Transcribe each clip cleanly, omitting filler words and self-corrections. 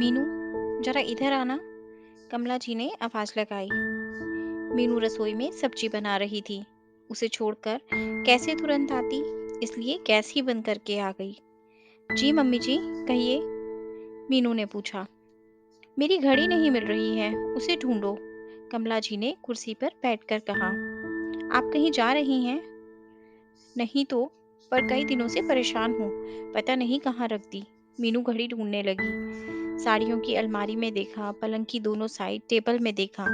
मीनू, जरा इधर आना। कमला जी ने आवाज लगाई। मीनू रसोई में सब्जी बना रही थी। उसे छोड़कर कैसे तुरंत आती, इसलिए गैस ही बंद करके आ गई। जी मम्मी जी, कहिए। मीनू ने पूछा। मेरी घड़ी नहीं मिल रही है, उसे ढूंढो। कमला जी ने कुर्सी पर बैठकर कहा। आप कहीं जा रही हैं? नहीं तो, पर कई दिनों से परेशान हूँ, पता नहीं कहाँ रख दी। मीनू घड़ी ढूंढने लगी। साड़ियों की अलमारी में देखा, पलंग की दोनों साइड, टेबल में देखा,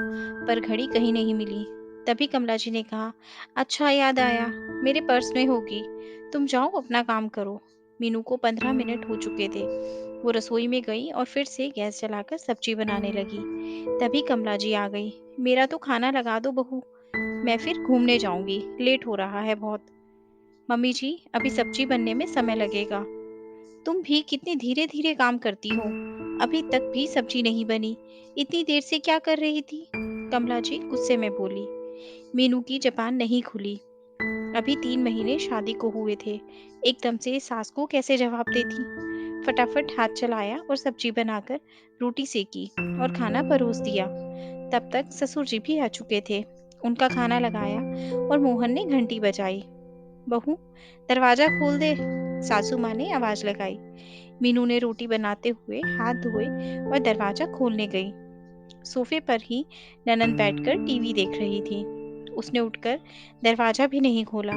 पर घड़ी कहीं नहीं मिली। तभी कमला जी ने कहा, अच्छा याद आया, मेरे पर्स में होगी। तुम जाओ अपना काम करो। मीनू को 15 मिनट हो चुके थे। वो रसोई में गई और फिर से गैस जलाकर सब्जी बनाने लगी। तभी कमला जी आ गई। मेरा तो खाना लगा दो बहू, मैं फिर घूमने जाऊंगी, लेट हो रहा है बहुत। मम्मी जी, अभी सब्जी बनने में समय लगेगा। तुम भी कितनी धीरे धीरे काम करती हो, अभी तक भी सब्जी नहीं बनी। इतनी देर से क्या कर रही थी? कमला जी गुस्से में बोली। मीनू की जबान नहीं खुली। अभी 3 महीने शादी को हुए थे, एकदम से सास को कैसे जवाब देती। फटाफट हाथ चलाया और सब्जी बनाकर रोटी सेकी और खाना परोस दिया। तब तक ससुर जी भी आ चुके थे। उनका खाना लगाया और मोहन ने घंटी बजाई। बहू, दरवाजा खोल दे, सासू माँ ने आवाज लगाई। मीनू ने रोटी बनाते हुए हाथ धोए और दरवाजा खोलने गई। सोफे पर ही ननंद बैठकर टीवी देख रही थी। उसने उठकर दरवाजा भी नहीं खोला।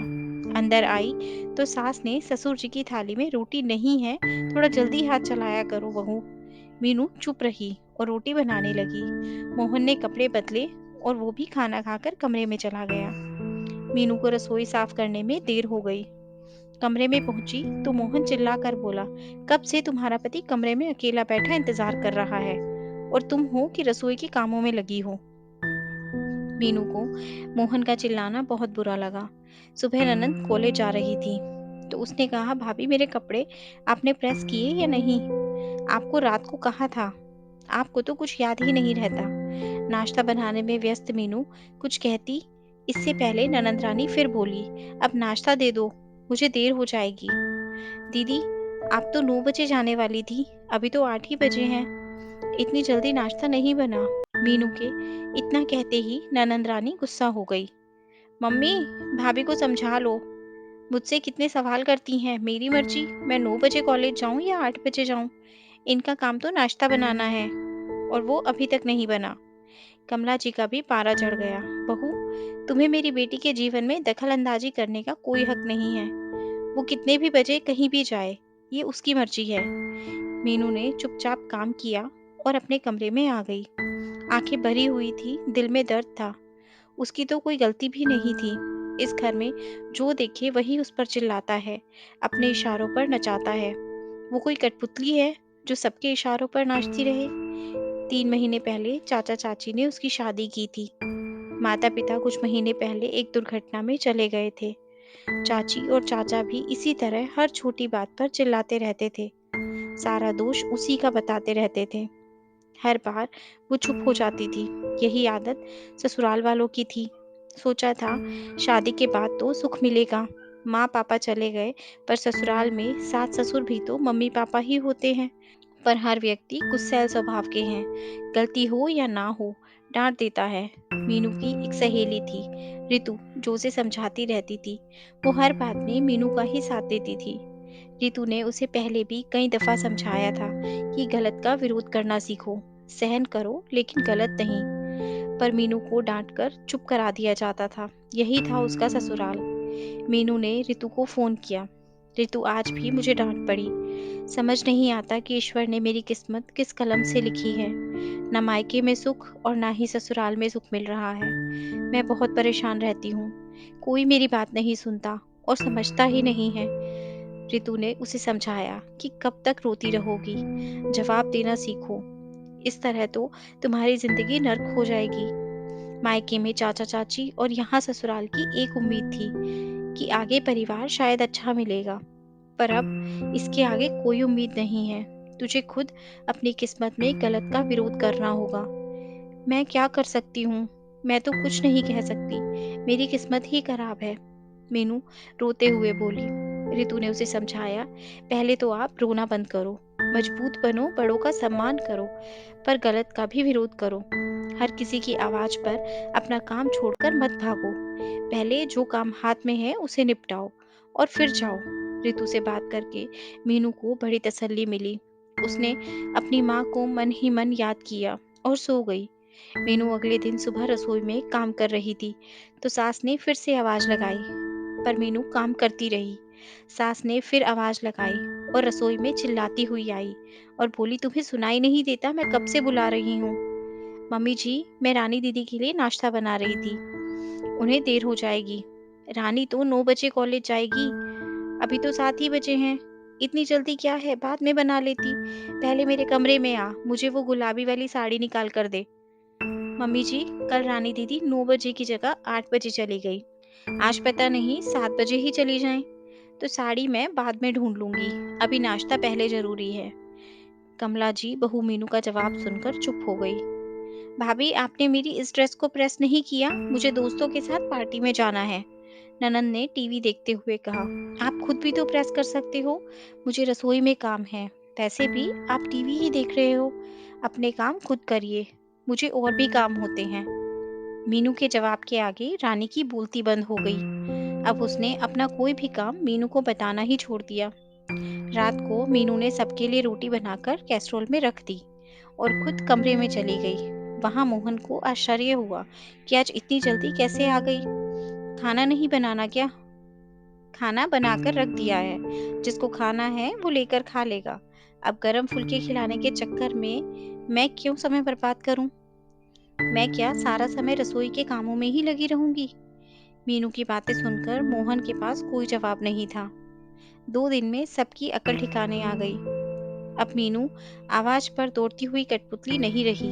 अंदर आई तो सास ने ससुर जी की थाली में रोटी नहीं है, थोड़ा जल्दी हाथ चलाया करो बहू। मीनू चुप रही और रोटी बनाने लगी। मोहन ने कपड़े बदले और वो भी खाना खाकर कमरे में चला गया। मीनू को रसोई साफ करने में देर हो गई। कमरे में पहुंची तो मोहन चिल्लाकर बोला, कब से तुम्हारा पति कमरे में अकेला बैठा इंतजार कर रहा है, और तुम हो कि रसोई के कामों में लगी हो। मीनू को मोहन का चिल्लाना बहुत बुरा लगा। सुबह ननंद कॉलेज जा रही थी तो उसने कहा, भाभी मेरे कपड़े आपने प्रेस किए या नहीं? आपको रात को कहा था। आपको तो कुछ याद ही नहीं रहता। नाश्ता बनाने में व्यस्त मीनू कुछ कहती, इससे पहले ननंद रानी फिर बोली, अब नाश्ता दे दो, मुझे देर हो जाएगी। दीदी, आप तो 9 बजे जाने वाली थी, अभी तो 8 ही बजे हैं। इतनी जल्दी नाश्ता नहीं बना। मीनू के इतना कहते ही ननंद रानी गुस्सा हो गई। मम्मी, भाभी को समझा लो, मुझसे कितने सवाल करती हैं, मेरी मर्जी, मैं 9 बजे कॉलेज जाऊं या 8 बजे जाऊं। इनका काम तो नाश्ता बनाना है, और वो अभी तक नहीं बना। कमला जी का भी पारा चढ़ गया। बहू, तुम्हें मेरी बेटी के जीवन में दखल अंदाजी करने का कोई हक नहीं है। वो कितने भी बजे कहीं भी जाए, ये उसकी मर्जी है। मीनू ने चुपचाप काम किया और अपने कमरे में आ गई। आंखें भरी हुई थी, दिल में दर्द था। उसकी तो कोई गलती भी नहीं थी। इस घर में जो देखे वही उस पर चिल्लाता है, अपने इशारों पर नचाता है। वो कोई कठपुतली है जो सबके इशारों पर नाचती रहे? 3 महीने पहले चाचा चाची ने उसकी शादी की थी। माता पिता कुछ महीने पहले एक दुर्घटना में चले गए थे। चाची और चाचा भी इसी तरह हर छोटी बात पर चिल्लाते रहते थे। सारा दोष उसी का बताते रहते थे। हर बार वो चुप हो जाती थी। यही आदत ससुराल वालों की थी। सोचा था शादी के बाद तो सुख मिलेगा। माँ पापा चले गए, पर ससुराल में सास ससुर भी तो मम्मी पापा ही होते हैं। पर हर व्यक्ति गुस्सैल स्वभाव के हैं। गलती हो या ना हो, डांट देता है। मीनू की एक सहेली थी, रितु, जो उसे समझाती रहती थी। वो हर बात में मीनू का ही साथ देती थी। रितु ने उसे पहले भी कई दफा समझाया था कि गलत का विरोध करना सीखो, सहन करो लेकिन गलत नहीं। पर मीनू को डांटकर चुप करा दिया जाता था। यही था उसका ससुराल। मीनू ने रितु को फोन किया। रितु, आज भी मुझे डांट पड़ी। समझ नहीं आता कि ईश्वर ने मेरी किस्मत किस कलम से लिखी है। न मायके में सुख और ना ही ससुराल में सुख मिल रहा है। मैं बहुत परेशान रहती हूँ। कोई मेरी बात नहीं सुनता और समझता ही नहीं है। रितु ने उसे समझाया कि कब तक रोती रहोगी, जवाब देना सीखो। इस तरह तो तुम्हारी जिंदगी नर्क हो जाएगी। मायके में चाचा चाची और यहाँ ससुराल की एक उम्मीद थी कि आगे परिवार शायद अच्छा मिलेगा, पर अब इसके आगे कोई उम्मीद नहीं है। तुझे खुद अपनी किस्मत में गलत का विरोध करना होगा। मैं क्या कर सकती हूँ? मैं तो कुछ नहीं कह सकती, मेरी किस्मत ही खराब है। मीनू रोते हुए बोली। रितु ने उसे समझाया, पहले तो आप रोना बंद करो, मजबूत बनो, बड़ों का सम्मान करो, पर गलत का भी विरोध करो। हर किसी की आवाज पर अपना काम छोड़कर मत भागो। पहले जो काम हाथ में है उसे निपटाओ और फिर जाओ। रितु से बात करके मीनू को बड़ी तसल्ली मिली। उसने अपनी माँ को मन ही मन याद किया और सो गई। मीनू अगले दिन सुबह रसोई में काम कर रही थी तो सास ने फिर से आवाज लगाई, पर मीनू काम करती रही। सास ने फिर आवाज लगाई और रसोई में चिल्लाती हुई आई और बोली, तुम्हें सुनाई नहीं देता? मैं कब से बुला रही हूँ। मम्मी जी, मैं रानी दीदी के लिए नाश्ता बना रही थी, उन्हें देर हो जाएगी। रानी तो 9 बजे कॉलेज जाएगी, अभी तो 7 ही बजे हैं। इतनी जल्दी क्या है, बाद में बना लेती। पहले मेरे कमरे में आ, मुझे वो गुलाबी वाली साड़ी निकाल कर दे। मम्मी जी, कल रानी दीदी 9 बजे की जगह 8 बजे चली गई। आज पता नहीं 7 बजे ही चली जाएं। तो साड़ी मैं बाद में ढूंढ लूंगी, अभी नाश्ता पहले जरूरी है। कमला जी बहू मीनू का जवाब सुनकर चुप हो गई। भाभी, आपने मेरी इस ड्रेस को प्रेस नहीं किया, मुझे दोस्तों के साथ पार्टी में जाना है। ननंद ने टीवी देखते हुए कहा, आप खुद भी तो प्रेस कर सकते हो, मुझे रसोई में काम है। वैसे भी आप टीवी ही देख रहे हो, अपने काम खुद करिए, मुझे और भी काम होते हैं। मीनू के जवाब के आगे रानी की बोलती बंद हो गई। अब उसने अपना कोई भी काम मीनू को बताना ही छोड़ दिया। रात को मीनू ने सबके लिए रोटी बनाकर कैसरोल में रख दी और खुद कमरे में चली गई। वहां मोहन को आश्चर्य हुआ कि आज इतनी जल्दी कैसे आ गई। खाना नहीं बनाना क्या? खाना बनाकर रख दिया है, जिसको खाना है वो लेकर खा लेगा। अब गरम फुल्के खिलाने के चक्कर में मैं क्यों समय बर्बाद करूं? मैं क्या सारा समय रसोई के कामों में ही लगी रहूंगी? मीनू की बातें सुनकर मोहन के पास कोई जवाब नहीं था। 2 दिन में सबकी अकल ठिकाने आ गई। अब मीनू आवाज पर दौड़ती हुई कठपुतली नहीं रही।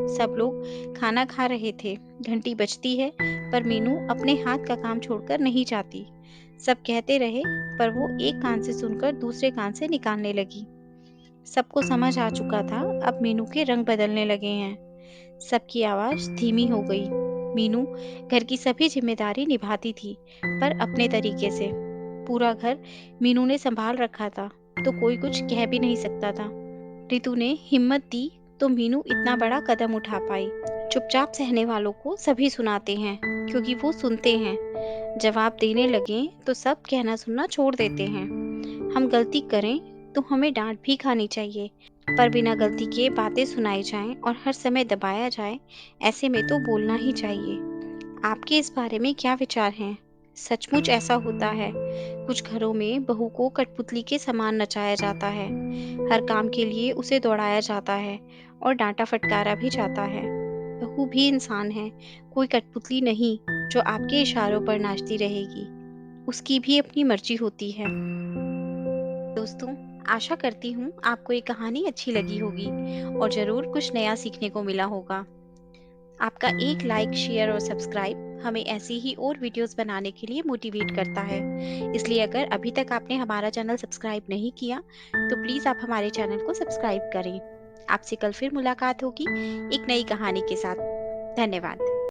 सब लोग खाना खा रहे थे, घंटी बजती है, पर मीनू अपने हाथ का काम छोड़कर नहीं जाती। सब कहते रहे, पर वो एक कान से सुनकर दूसरे कान से निकालने लगी। सबको समझ आ चुका था, अब मीनू के रंग बदलने लगे हैं। सबकी आवाज धीमी हो गई। मीनू घर की सभी जिम्मेदारी निभाती थी, पर अपने तरीके से। पूरा घर मीनू ने संभाल रखा था, तो कोई कुछ कह भी नहीं सकता था। रितु ने हिम्मत दी तो मीनू इतना बड़ा कदम उठा पाई। चुपचाप सहने वालों को सभी सुनाते हैं, क्योंकि वो सुनते हैं। जवाब देने लगे तो सब कहना सुनना छोड़ देते हैं। हम गलती करें तो हमें डांट भी खानी चाहिए, पर बिना गलती के बातें सुनाई जाएं और हर समय दबाया जाए, ऐसे में तो बोलना ही चाहिए। आपके इस बारे में क्या विचार हैं? सचमुच ऐसा होता है। कुछ घरों में बहू को कठपुतली के समान नचाया जाता है। हर काम के लिए उसे दौड़ाया जाता है और डांटा फटकारा भी जाता है। बहू भी इंसान है, कोई कठपुतली नहीं जो आपके इशारों पर नाचती रहेगी। उसकी भी अपनी मर्जी होती है। दोस्तों, आशा करती हूँ आपको ये कहानी अच्छी लगी होगी और ज़रूर कुछ नया सीखने को मिला होगा। आपका एक लाइक, शेयर और सब्सक्राइब हमें ऐसी ही और वीडियोस बनाने के लिए मोटिवेट करता है। इसलिए अगर अभी तक आपने हमारा चैनल सब्सक्राइब नहीं किया, तो प्लीज़ आप हमारे चैनल को सब्सक्राइब करें। आपसे कल फिर मुलाकात होगी एक नई कहानी के साथ। धन्यवाद।